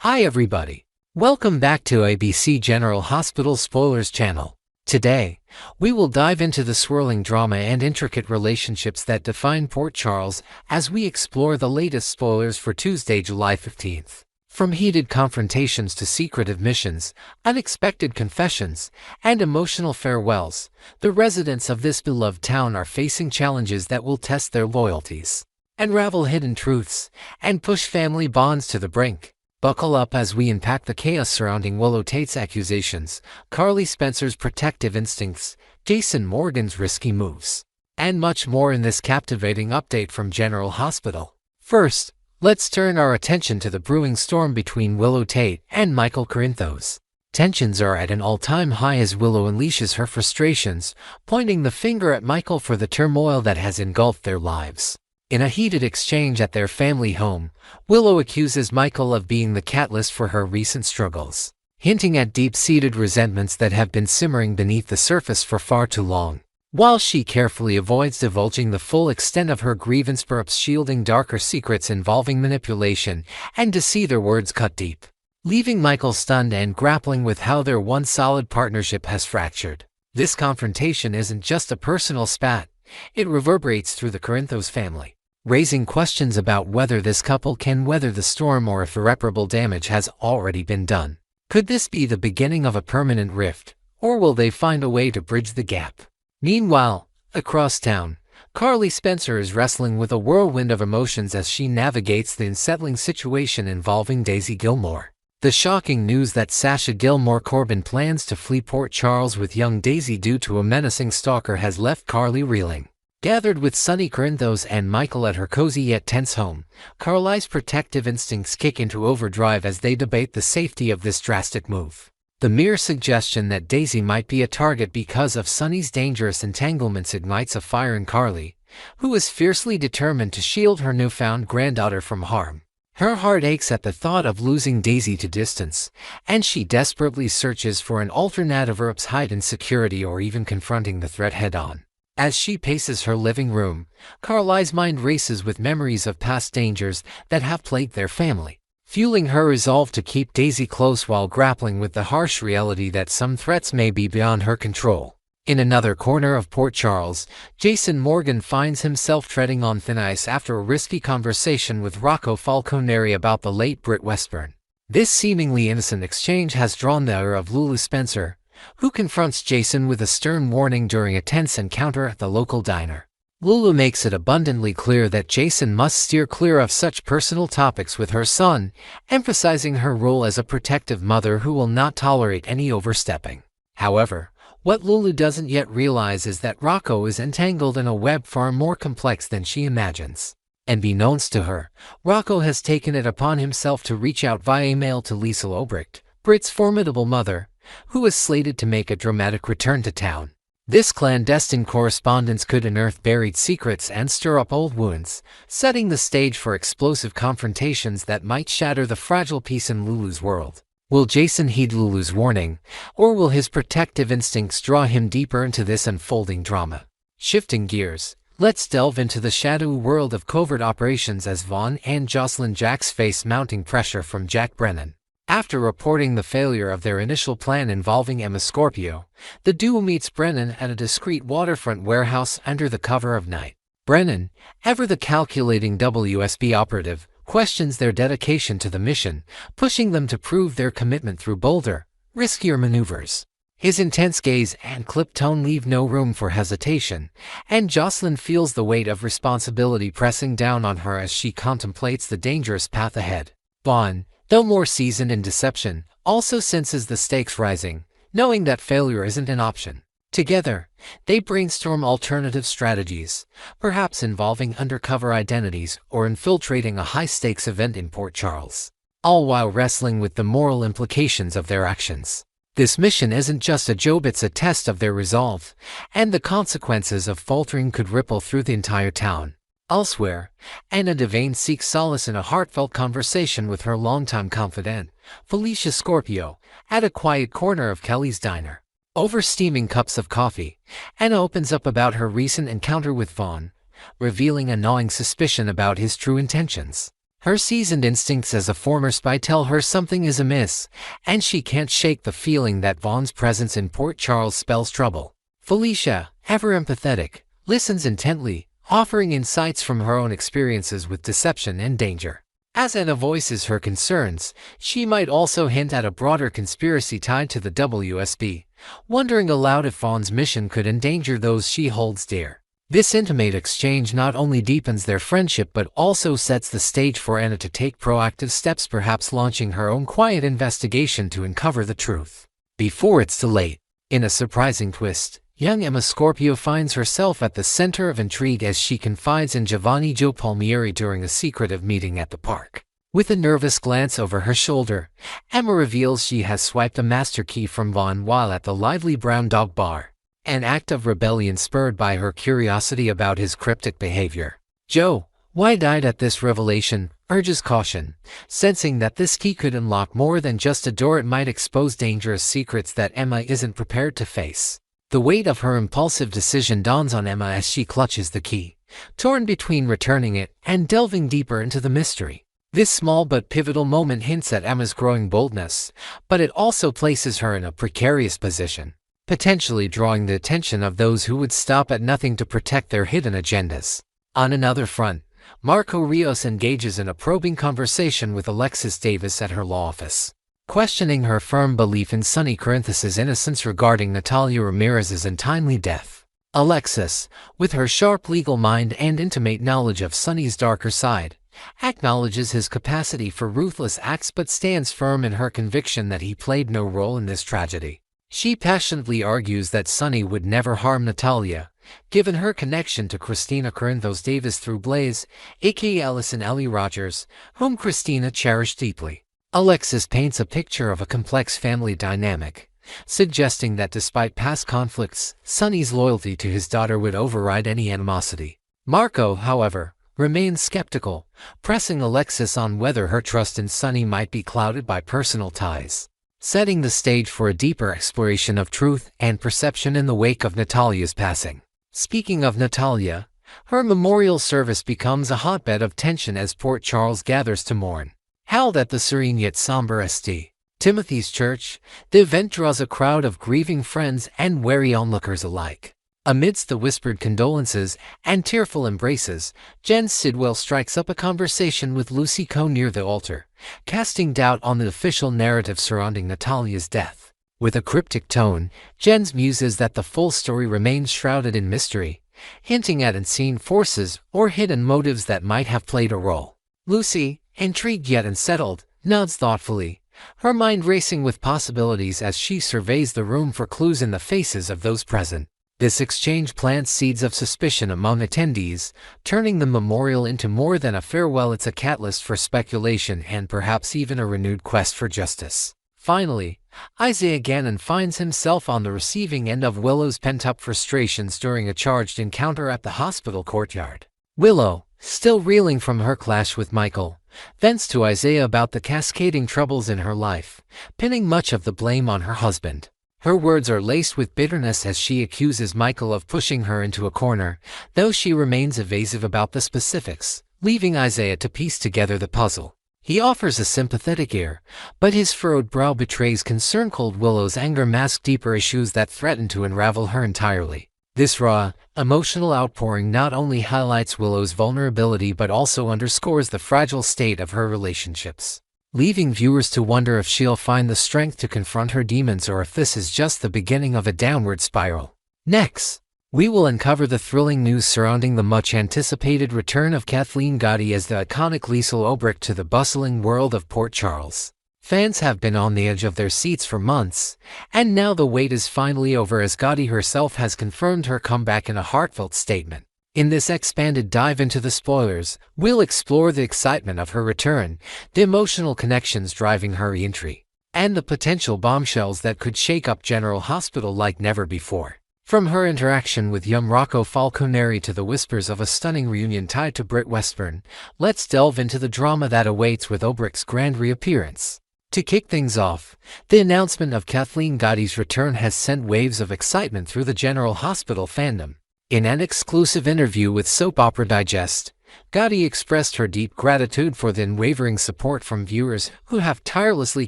Hi everybody. Welcome back to ABC General Hospital Spoilers channel. Today, we will dive into the swirling drama and intricate relationships that define Port Charles as we explore the latest spoilers for Tuesday, July 15th. From heated confrontations to secretive missions, unexpected confessions, and emotional farewells, the residents of this beloved town are facing challenges that will test their loyalties, unravel hidden truths, and push family bonds to the brink. Buckle up as we unpack the chaos surrounding Willow Tate's accusations, Carly Spencer's protective instincts, Jason Morgan's risky moves, and much more in this captivating update from General Hospital. First, let's turn our attention to the brewing storm between Willow Tate and Michael Corinthos. Tensions are at an all-time high as Willow unleashes her frustrations, pointing the finger at Michael for the turmoil that has engulfed their lives. In a heated exchange at their family home, Willow accuses Michael of being the catalyst for her recent struggles, hinting at deep-seated resentments that have been simmering beneath the surface for far too long. While she carefully avoids divulging the full extent of her grievance, perhaps shielding darker secrets involving manipulation and deceit, their words cut deep, leaving Michael stunned and grappling with how their once solid partnership has fractured. This confrontation isn't just a personal spat, it reverberates through the Corinthos family, raising questions about whether this couple can weather the storm or if irreparable damage has already been done. Could this be the beginning of a permanent rift, or will they find a way to bridge the gap? Meanwhile, across town, Carly Spencer is wrestling with a whirlwind of emotions as she navigates the unsettling situation involving Daisy Gilmore. The shocking news that Sasha Gilmore Corbin plans to flee Port Charles with young Daisy due to a menacing stalker has left Carly reeling. Gathered with Sonny Corinthos and Michael at her cozy yet tense home, Carly's protective instincts kick into overdrive as they debate the safety of this drastic move. The mere suggestion that Daisy might be a target because of Sonny's dangerous entanglements ignites a fire in Carly, who is fiercely determined to shield her newfound granddaughter from harm. Her heart aches at the thought of losing Daisy to distance, and she desperately searches for an alternative, perhaps hide in security or even confronting the threat head-on. As she paces her living room, Carly's mind races with memories of past dangers that have plagued their family, fueling her resolve to keep Daisy close while grappling with the harsh reality that some threats may be beyond her control. In another corner of Port Charles, Jason Morgan finds himself treading on thin ice after a risky conversation with Rocco Falconeri about the late Britt Westburn. This seemingly innocent exchange has drawn the ire of Lulu Spencer, who confronts Jason with a stern warning during a tense encounter at the local diner. Lulu makes it abundantly clear that Jason must steer clear of such personal topics with her son, emphasizing her role as a protective mother who will not tolerate any overstepping. However, what Lulu doesn't yet realize is that Rocco is entangled in a web far more complex than she imagines. Unbeknownst to her, Rocco has taken it upon himself to reach out via email to Lisa Lobrecht, Britt's formidable mother, who is slated to make a dramatic return to town. This clandestine correspondence could unearth buried secrets and stir up old wounds, setting the stage for explosive confrontations that might shatter the fragile peace in Lulu's world. Will Jason heed Lulu's warning, or will his protective instincts draw him deeper into this unfolding drama? Shifting gears, let's delve into the shadowy world of covert operations as Vaughn and Jocelyn Jacks face mounting pressure from Jack Brennan. After reporting the failure of their initial plan involving Emma Scorpio, the duo meets Brennan at a discreet waterfront warehouse under the cover of night. Brennan, ever the calculating WSB operative, questions their dedication to the mission, pushing them to prove their commitment through bolder, riskier maneuvers. His intense gaze and clipped tone leave no room for hesitation, and Jocelyn feels the weight of responsibility pressing down on her as she contemplates the dangerous path ahead. Vaughn, though more seasoned in deception, also senses the stakes rising, knowing that failure isn't an option. Together, they brainstorm alternative strategies, perhaps involving undercover identities or infiltrating a high-stakes event in Port Charles, all while wrestling with the moral implications of their actions. This mission isn't just a job, it's a test of their resolve, and the consequences of faltering could ripple through the entire town. Elsewhere, Anna Devane seeks solace in a heartfelt conversation with her longtime confidant, Felicia Scorpio, at a quiet corner of Kelly's diner. Over steaming cups of coffee, Anna opens up about her recent encounter with Vaughn, revealing a gnawing suspicion about his true intentions. Her seasoned instincts as a former spy tell her something is amiss, and she can't shake the feeling that Vaughn's presence in Port Charles spells trouble. Felicia, ever empathetic, listens intently, offering insights from her own experiences with deception and danger. As Anna voices her concerns, she might also hint at a broader conspiracy tied to the WSB, wondering aloud if Vaughn's mission could endanger those she holds dear. This intimate exchange not only deepens their friendship but also sets the stage for Anna to take proactive steps, perhaps launching her own quiet investigation to uncover the truth. Before it's too late, in a surprising twist, young Emma Scorpio finds herself at the center of intrigue as she confides in Giovanni Joe Palmieri during a secretive meeting at the park. With a nervous glance over her shoulder, Emma reveals she has swiped a master key from Vaughn while at the lively Brown Dog Bar, an act of rebellion spurred by her curiosity about his cryptic behavior. Joe, wide-eyed at this revelation, urges caution, sensing that this key could unlock more than just a door. It might expose dangerous secrets that Emma isn't prepared to face. The weight of her impulsive decision dawns on Emma as she clutches the key, torn between returning it and delving deeper into the mystery. This small but pivotal moment hints at Emma's growing boldness, but it also places her in a precarious position, potentially drawing the attention of those who would stop at nothing to protect their hidden agendas. On another front, Marco Rios engages in a probing conversation with Alexis Davis at her law office, questioning her firm belief in Sonny Corinthos' innocence regarding Natalia Ramirez's untimely death. Alexis, with her sharp legal mind and intimate knowledge of Sonny's darker side, acknowledges his capacity for ruthless acts but stands firm in her conviction that he played no role in this tragedy. She passionately argues that Sonny would never harm Natalia, given her connection to Christina Corinthos Davis through Blaze, aka Allison Ellie Rogers, whom Christina cherished deeply. Alexis paints a picture of a complex family dynamic, suggesting that despite past conflicts, Sonny's loyalty to his daughter would override any animosity. Marco, however, remains skeptical, pressing Alexis on whether her trust in Sonny might be clouded by personal ties, setting the stage for a deeper exploration of truth and perception in the wake of Natalia's passing. Speaking of Natalia, her memorial service becomes a hotbed of tension as Port Charles gathers to mourn. Held at the serene yet somber St. Timothy's Church, the event draws a crowd of grieving friends and wary onlookers alike. Amidst the whispered condolences and tearful embraces, Jen Sidwell strikes up a conversation with Lucy Coe near the altar, casting doubt on the official narrative surrounding Natalia's death. With a cryptic tone, Jen muses that the full story remains shrouded in mystery, hinting at unseen forces or hidden motives that might have played a role. Lucy, intrigued yet unsettled, nods thoughtfully, her mind racing with possibilities as she surveys the room for clues in the faces of those present. This exchange plants seeds of suspicion among attendees, turning the memorial into more than a farewell. It's a catalyst for speculation and perhaps even a renewed quest for justice. Finally, Isaiah Gannon finds himself on the receiving end of Willow's pent-up frustrations during a charged encounter at the hospital courtyard. Willow, still reeling from her clash with Michael, vents to Isaiah about the cascading troubles in her life, pinning much of the blame on her husband. Her words are laced with bitterness as she accuses Michael of pushing her into a corner, though she remains evasive about the specifics, leaving Isaiah to piece together the puzzle. He offers a sympathetic ear, but his furrowed brow betrays concern. Cold Willow's anger masks deeper issues that threaten to unravel her entirely. This raw, emotional outpouring not only highlights Willow's vulnerability but also underscores the fragile state of her relationships, leaving viewers to wonder if she'll find the strength to confront her demons or if this is just the beginning of a downward spiral. Next, we will uncover the thrilling news surrounding the much-anticipated return of Kathleen Gotti as the iconic Liesl Obrecht to the bustling world of Port Charles. Fans have been on the edge of their seats for months, and now the wait is finally over as Gotti herself has confirmed her comeback in a heartfelt statement. In this expanded dive into the spoilers, we'll explore the excitement of her return, the emotional connections driving her re-entry, and the potential bombshells that could shake up General Hospital like never before. From her interaction with young Rocco Falconeri to the whispers of a stunning reunion tied to Britt Westburn, let's delve into the drama that awaits with Obrecht's grand reappearance. To kick things off, the announcement of Kathleen Gotti's return has sent waves of excitement through the General Hospital fandom. In an exclusive interview with Soap Opera Digest, Gotti expressed her deep gratitude for the unwavering support from viewers who have tirelessly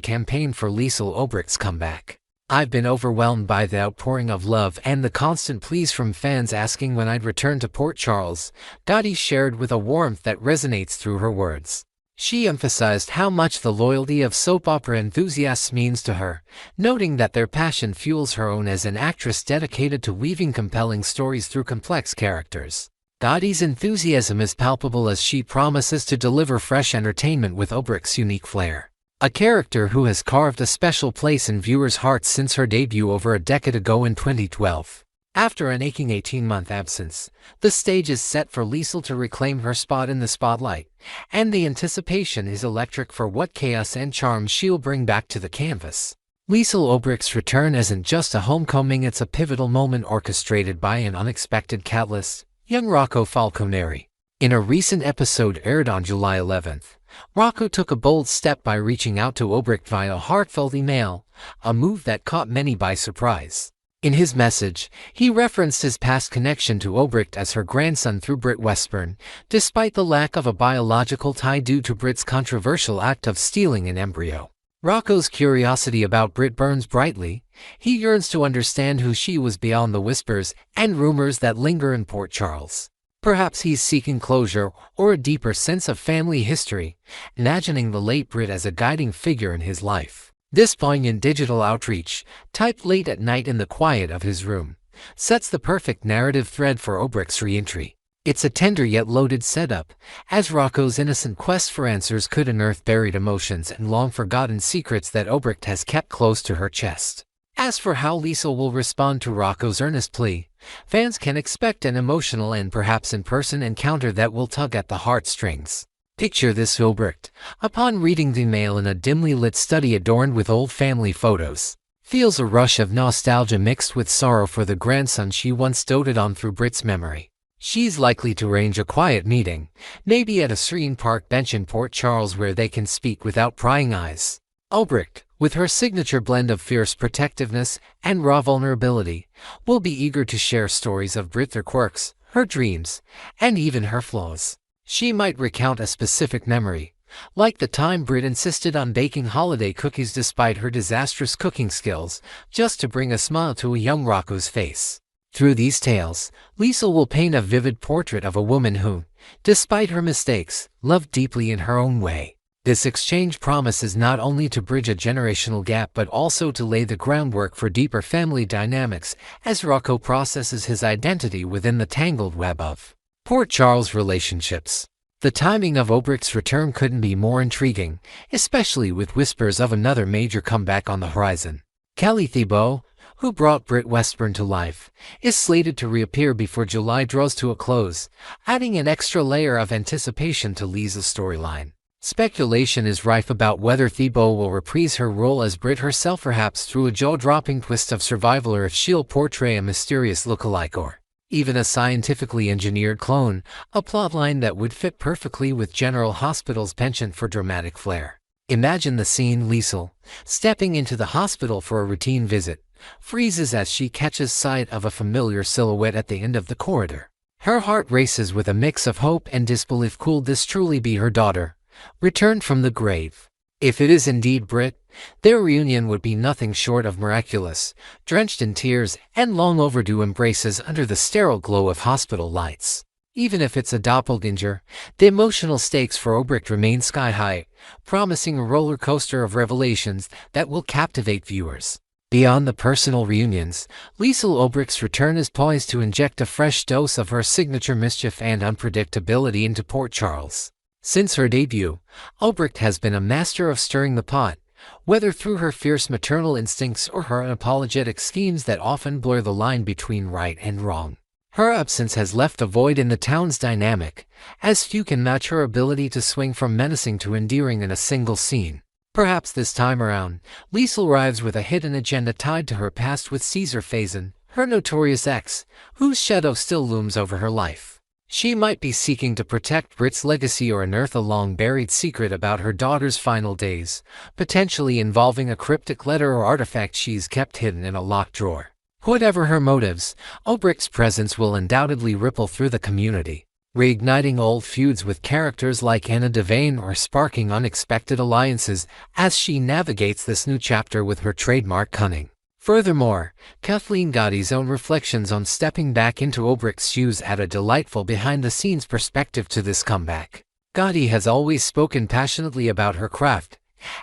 campaigned for Liesl Obrecht's comeback. "I've been overwhelmed by the outpouring of love and the constant pleas from fans asking when I'd return to Port Charles," Gotti shared with a warmth that resonates through her words. She emphasized how much the loyalty of soap opera enthusiasts means to her, noting that their passion fuels her own as an actress dedicated to weaving compelling stories through complex characters. Gotti's enthusiasm is palpable as she promises to deliver fresh entertainment with Obrecht's unique flair. A character who has carved a special place in viewers' hearts since her debut over a decade ago in 2012. After an aching 18-month absence, the stage is set for Liesl to reclaim her spot in the spotlight, and the anticipation is electric for what chaos and charm she'll bring back to the canvas. Liesl Obrecht's return isn't just a homecoming, it's a pivotal moment orchestrated by an unexpected catalyst, young Rocco Falconeri. In a recent episode aired on July 11th, Rocco took a bold step by reaching out to Obrecht via a heartfelt email, a move that caught many by surprise. In his message, he referenced his past connection to Obrecht as her grandson through Britt Westburn, despite the lack of a biological tie due to Britt's controversial act of stealing an embryo. Rocco's curiosity about Britt burns brightly. He yearns to understand who she was beyond the whispers and rumors that linger in Port Charles. Perhaps he's seeking closure or a deeper sense of family history, imagining the late Britt as a guiding figure in his life. This poignant digital outreach, typed late at night in the quiet of his room, sets the perfect narrative thread for Obrecht's re-entry. It's a tender yet loaded setup, as Rocco's innocent quest for answers could unearth buried emotions and long-forgotten secrets that Obrecht has kept close to her chest. As for how Liesl will respond to Rocco's earnest plea, fans can expect an emotional and perhaps in-person encounter that will tug at the heartstrings. Picture this: Obrecht, upon reading the mail in a dimly lit study adorned with old family photos, feels a rush of nostalgia mixed with sorrow for the grandson she once doted on through Britt's memory. She's likely to arrange a quiet meeting, maybe at a serene park bench in Port Charles where they can speak without prying eyes. Obrecht, with her signature blend of fierce protectiveness and raw vulnerability, will be eager to share stories of Britt, her quirks, her dreams, and even her flaws. She might recount a specific memory, like the time Britt insisted on baking holiday cookies despite her disastrous cooking skills, just to bring a smile to a young Rocco's face. Through these tales, Liesl will paint a vivid portrait of a woman who, despite her mistakes, loved deeply in her own way. This exchange promises not only to bridge a generational gap but also to lay the groundwork for deeper family dynamics as Rocco processes his identity within the tangled web of Port Charles relationships. The timing of Obrecht's return couldn't be more intriguing, especially with whispers of another major comeback on the horizon. Kelly Thibault, who brought Britt Westburn to life, is slated to reappear before July draws to a close, adding an extra layer of anticipation to Liesl's storyline. Speculation is rife about whether Thibault will reprise her role as Britt herself, perhaps through a jaw-dropping twist of survival, or if she'll portray a mysterious lookalike or even a scientifically engineered clone, a plotline that would fit perfectly with General Hospital's penchant for dramatic flair. Imagine the scene: Liesl, stepping into the hospital for a routine visit, freezes as she catches sight of a familiar silhouette at the end of the corridor. Her heart races with a mix of hope and disbelief. Could this truly be her daughter, returned from the grave? If it is indeed Britt, their reunion would be nothing short of miraculous, drenched in tears and long overdue embraces under the sterile glow of hospital lights. Even if it's a doppelganger, the emotional stakes for Obrecht remain sky-high, promising a roller coaster of revelations that will captivate viewers. Beyond the personal reunions, Liesl Obrecht's return is poised to inject a fresh dose of her signature mischief and unpredictability into Port Charles. Since her debut, Obrecht has been a master of stirring the pot, whether through her fierce maternal instincts or her unapologetic schemes that often blur the line between right and wrong. Her absence has left a void in the town's dynamic, as few can match her ability to swing from menacing to endearing in a single scene. Perhaps this time around, Liesl arrives with a hidden agenda tied to her past with Caesar Faison, her notorious ex, whose shadow still looms over her life. She might be seeking to protect Britt's legacy or unearth a long-buried secret about her daughter's final days, potentially involving a cryptic letter or artifact she's kept hidden in a locked drawer. Whatever her motives, Obrecht's presence will undoubtedly ripple through the community. reigniting old feuds with characters like Anna Devane or sparking unexpected alliances as she navigates this new chapter with her trademark cunning. Furthermore, Kathleen Gotti's own reflections on stepping back into Obrick's shoes add a delightful behind-the-scenes perspective to this comeback. Gotti has always spoken passionately about her craft,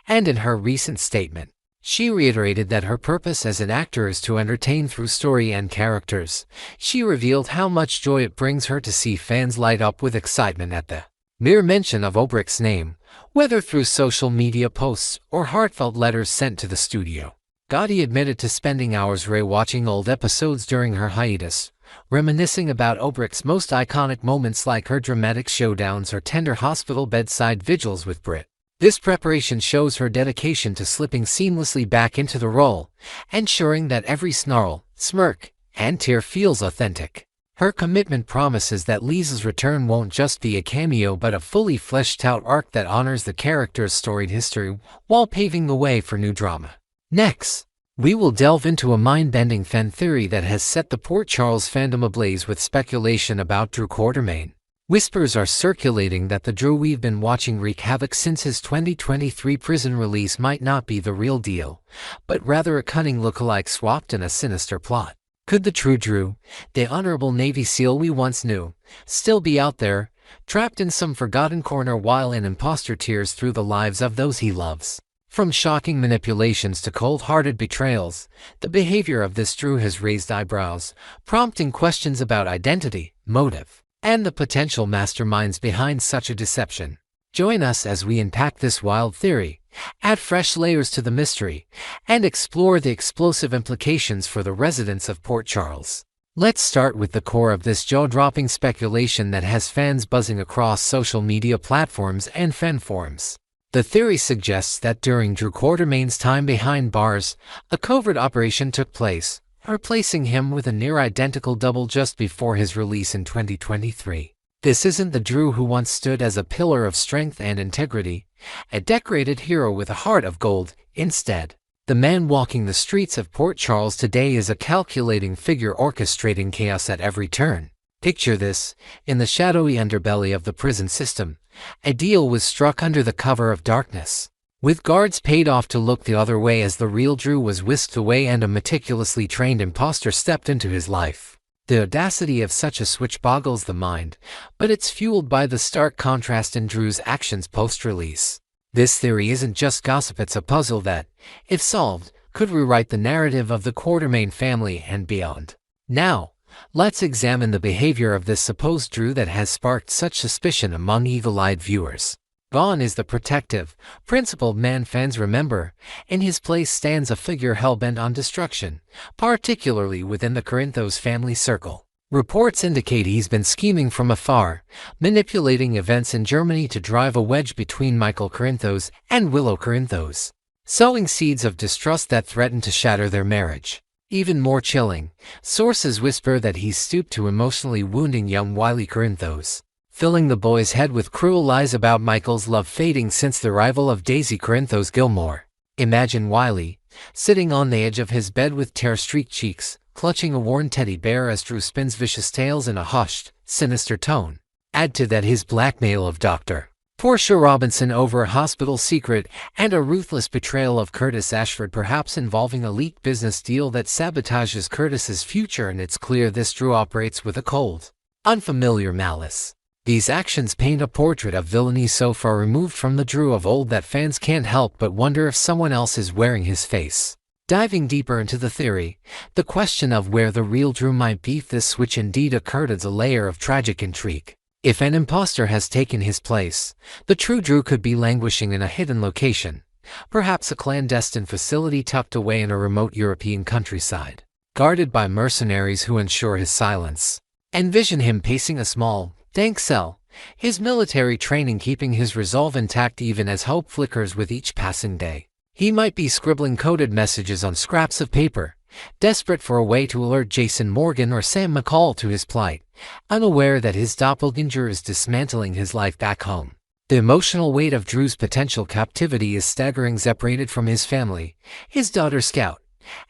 and in her recent statement, she reiterated that her purpose as an actor is to entertain through story and characters. She revealed how much joy it brings her to see fans light up with excitement at the mere mention of Obrick's name, whether through social media posts or heartfelt letters sent to the studio. Gotti admitted to spending hours rewatching old episodes during her hiatus, reminiscing about Obrick's most iconic moments like her dramatic showdowns or tender hospital bedside vigils with Britt. This preparation shows her dedication to slipping seamlessly back into the role, ensuring that every snarl, smirk, and tear feels authentic. Her commitment promises that Lisa's return won't just be a cameo but a fully fleshed-out arc that honors the character's storied history while paving the way for new drama. Next, we will delve into a mind-bending fan theory that has set the Port Charles fandom ablaze with speculation about Drew Quartermaine. Whispers are circulating that the Drew we've been watching wreak havoc since his 2023 prison release might not be the real deal, but rather a cunning lookalike swapped in a sinister plot. Could the true Drew, the honorable Navy SEAL we once knew, still be out there, trapped in some forgotten corner while an imposter tears through the lives of those he loves? From shocking manipulations to cold-hearted betrayals, the behavior of this Drew has raised eyebrows, prompting questions about identity, motive, and the potential masterminds behind such a deception. Join us as we unpack this wild theory, add fresh layers to the mystery, and explore the explosive implications for the residents of Port Charles. Let's start with the core of this jaw-dropping speculation that has fans buzzing across social media platforms and fan forums. The theory suggests that during Drew Quartermaine's time behind bars, a covert operation took place, replacing him with a near-identical double just before his release in 2023. This isn't the Drew who once stood as a pillar of strength and integrity, a decorated hero with a heart of gold. Instead, the man walking the streets of Port Charles today is a calculating figure orchestrating chaos at every turn. Picture this: in the shadowy underbelly of the prison system, a deal was struck under the cover of darkness, with guards paid off to look the other way as the real Drew was whisked away and a meticulously trained imposter stepped into his life. The audacity of such a switch boggles the mind, but it's fueled by the stark contrast in Drew's actions post-release. This theory isn't just gossip, it's a puzzle that, if solved, could rewrite the narrative of the Quartermaine family and beyond. Now, let's examine the behavior of this supposed Drew that has sparked such suspicion among eagle-eyed viewers. Gone is the protective, principled man fans remember. In his place stands a figure hell-bent on destruction, particularly within the Corinthos family circle. Reports indicate he's been scheming from afar, manipulating events in Germany to drive a wedge between Michael Corinthos and Willow Corinthos, sowing seeds of distrust that threaten to shatter their marriage. Even more chilling, sources whisper that he's stooped to emotionally wounding young Wiley Corinthos, filling the boy's head with cruel lies about Michael's love fading since the arrival of Daisy Corinthos Gilmore. Imagine Wiley, sitting on the edge of his bed with tear-streaked cheeks, clutching a worn teddy bear as Drew spins vicious tales in a hushed, sinister tone. Add to that his blackmail of Dr. Portia Robinson over a hospital secret, and a ruthless betrayal of Curtis Ashford, perhaps involving a leaked business deal that sabotages Curtis's future, and it's clear this Drew operates with a cold, unfamiliar malice. These actions paint a portrait of villainy so far removed from the Drew of old that fans can't help but wonder if someone else is wearing his face. Diving deeper into the theory, the question of where the real Drew might be if this switch indeed occurred adds a layer of tragic intrigue. If an imposter has taken his place, the true Drew could be languishing in a hidden location, perhaps a clandestine facility tucked away in a remote European countryside, guarded by mercenaries who ensure his silence. Envision him pacing a small, dank cell, his military training keeping his resolve intact even as hope flickers with each passing day. He might be scribbling coded messages on scraps of paper, desperate for a way to alert Jason Morgan or Sam McCall to his plight, unaware that his doppelganger is dismantling his life back home. The emotional weight of Drew's potential captivity is staggering, separated from his family, his daughter Scout,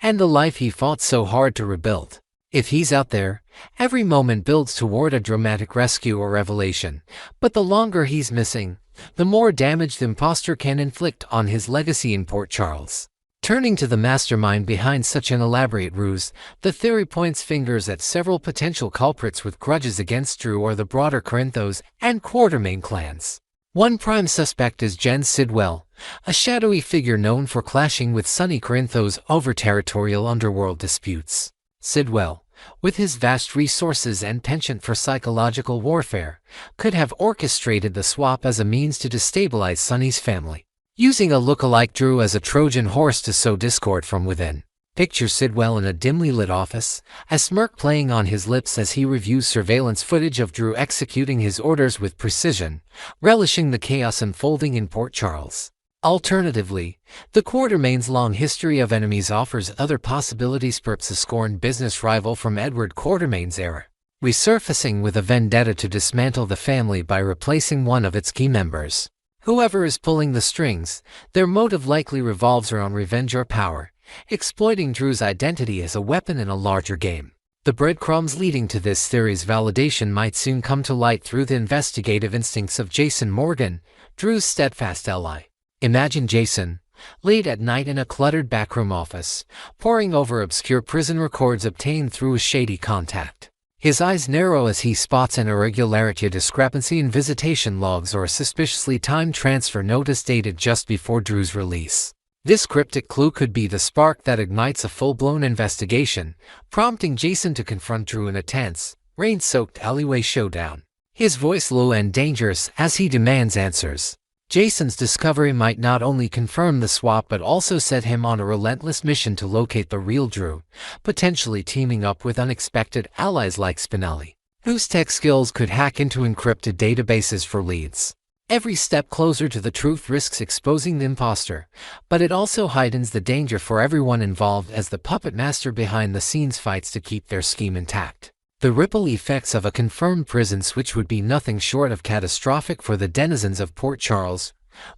and the life he fought so hard to rebuild. If he's out there, every moment builds toward a dramatic rescue or revelation, but the longer he's missing, the more damage the imposter can inflict on his legacy in Port Charles. Turning to the mastermind behind such an elaborate ruse, the theory points fingers at several potential culprits with grudges against Drew or the broader Corinthos and Quartermain clans. One prime suspect is Jen Sidwell, a shadowy figure known for clashing with Sonny Corinthos over territorial underworld disputes. Sidwell, with his vast resources and penchant for psychological warfare, could have orchestrated the swap as a means to destabilize Sonny's family, using a look-alike Drew as a Trojan horse to sow discord from within. Picture Sidwell in a dimly lit office, a smirk playing on his lips as he reviews surveillance footage of Drew executing his orders with precision, relishing the chaos unfolding in Port Charles. Alternatively, the Quartermain's long history of enemies offers other possibilities. Perhaps a scorned business rival from Edward Quartermain's era, resurfacing with a vendetta to dismantle the family by replacing one of its key members. Whoever is pulling the strings, their motive likely revolves around revenge or power, exploiting Drew's identity as a weapon in a larger game. The breadcrumbs leading to this theory's validation might soon come to light through the investigative instincts of Jason Morgan, Drew's steadfast ally. Imagine Jason, late at night in a cluttered backroom office, poring over obscure prison records obtained through a shady contact. His eyes narrow as he spots an irregularity, a discrepancy in visitation logs, or a suspiciously timed transfer notice dated just before Drew's release. This cryptic clue could be the spark that ignites a full-blown investigation, prompting Jason to confront Drew in a tense, rain-soaked alleyway showdown. His voice low and dangerous as he demands answers. Jason's discovery might not only confirm the swap but also set him on a relentless mission to locate the real Drew, potentially teaming up with unexpected allies like Spinelli, whose tech skills could hack into encrypted databases for leads. Every step closer to the truth risks exposing the imposter, but it also heightens the danger for everyone involved as the puppet master behind the scenes fights to keep their scheme intact. The ripple effects of a confirmed prison switch would be nothing short of catastrophic for the denizens of Port Charles,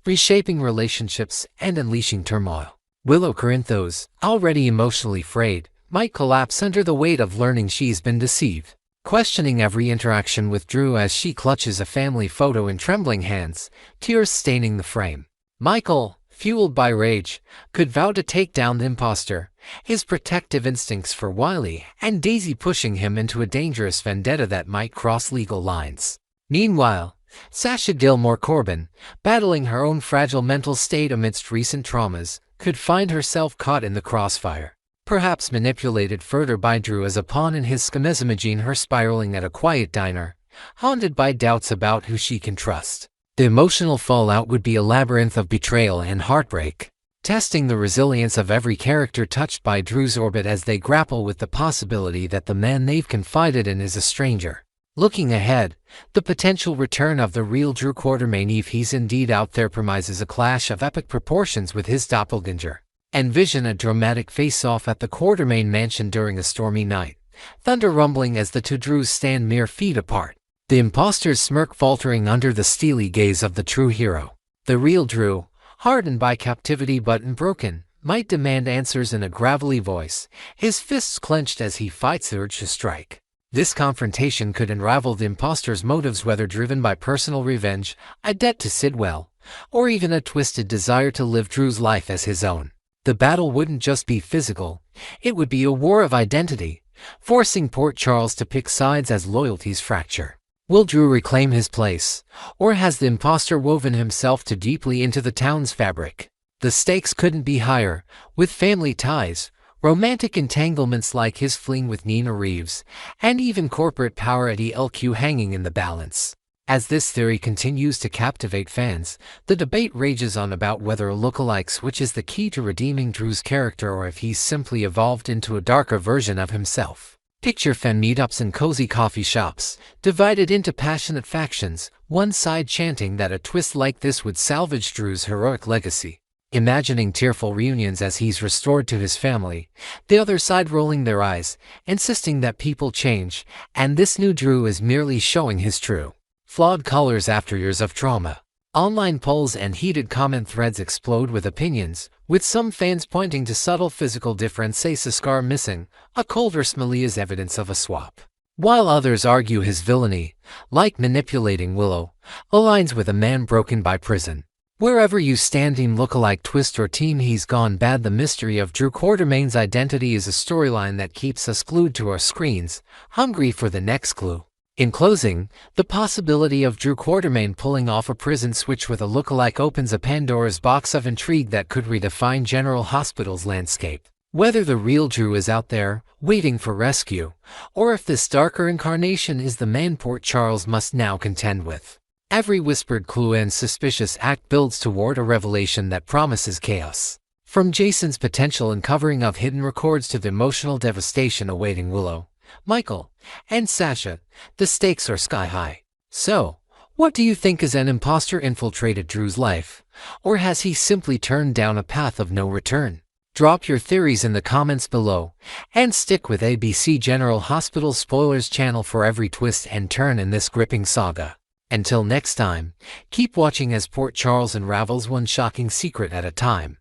reshaping relationships and unleashing turmoil. Willow Corinthos, already emotionally frayed, might collapse under the weight of learning she's been deceived, questioning every interaction with Drew as she clutches a family photo in trembling hands, tears staining the frame. Michael, fueled by rage, could vow to take down the imposter, his protective instincts for Wiley and Daisy pushing him into a dangerous vendetta that might cross legal lines. Meanwhile, Sasha Gilmore Corbin, battling her own fragile mental state amidst recent traumas, could find herself caught in the crossfire, perhaps manipulated further by Drew as a pawn in his scheme. Imagine her spiraling at a quiet diner, haunted by doubts about who she can trust. The emotional fallout would be a labyrinth of betrayal and heartbreak, testing the resilience of every character touched by Drew's orbit as they grapple with the possibility that the man they've confided in is a stranger. Looking ahead, the potential return of the real Drew Quartermain, if he's indeed out there, promises a clash of epic proportions with his doppelganger. Envision a dramatic face-off at the Quartermain mansion during a stormy night, thunder rumbling as the two Drews stand mere feet apart, the imposter's smirk faltering under the steely gaze of the true hero. The real Drew, hardened by captivity but unbroken, might demand answers in a gravelly voice, his fists clenched as he fights the urge to strike. This confrontation could unravel the imposter's motives, whether driven by personal revenge, a debt to Sidwell, or even a twisted desire to live Drew's life as his own. The battle wouldn't just be physical, it would be a war of identity, forcing Port Charles to pick sides as loyalties fracture. Will Drew reclaim his place, or has the imposter woven himself too deeply into the town's fabric? The stakes couldn't be higher, with family ties, romantic entanglements like his fling with Nina Reeves, and even corporate power at ELQ hanging in the balance. As this theory continues to captivate fans, the debate rages on about whether a lookalike switch is the key to redeeming Drew's character or if he's simply evolved into a darker version of himself. Picture fan meetups and cozy coffee shops, divided into passionate factions, one side chanting that a twist like this would salvage Drew's heroic legacy, imagining tearful reunions as he's restored to his family, the other side rolling their eyes, insisting that people change, and this new Drew is merely showing his true, flawed colors after years of trauma. Online polls and heated comment threads explode with opinions, with some fans pointing to subtle physical differences, a scar missing, a colder smile as evidence of a swap. While others argue his villainy, like manipulating Willow, aligns with a man broken by prison. Wherever you stand, team lookalike twist or team he's gone bad, the mystery of Drew Quartermain's identity is a storyline that keeps us glued to our screens, hungry for the next clue. In closing, the possibility of Drew Quartermain pulling off a prison switch with a lookalike opens a Pandora's box of intrigue that could redefine General Hospital's landscape. Whether the real Drew is out there, waiting for rescue, or if this darker incarnation is the man Port Charles must now contend with. Every whispered clue and suspicious act builds toward a revelation that promises chaos. From Jason's potential uncovering of hidden records to the emotional devastation awaiting Willow, Michael, and Sasha, the stakes are sky high. So, what do you think? Has an imposter infiltrated Drew's life, or has he simply turned down a path of no return? Drop your theories in the comments below, and stick with ABC General Hospital Spoilers channel for every twist and turn in this gripping saga. Until next time, keep watching as Port Charles unravels one shocking secret at a time.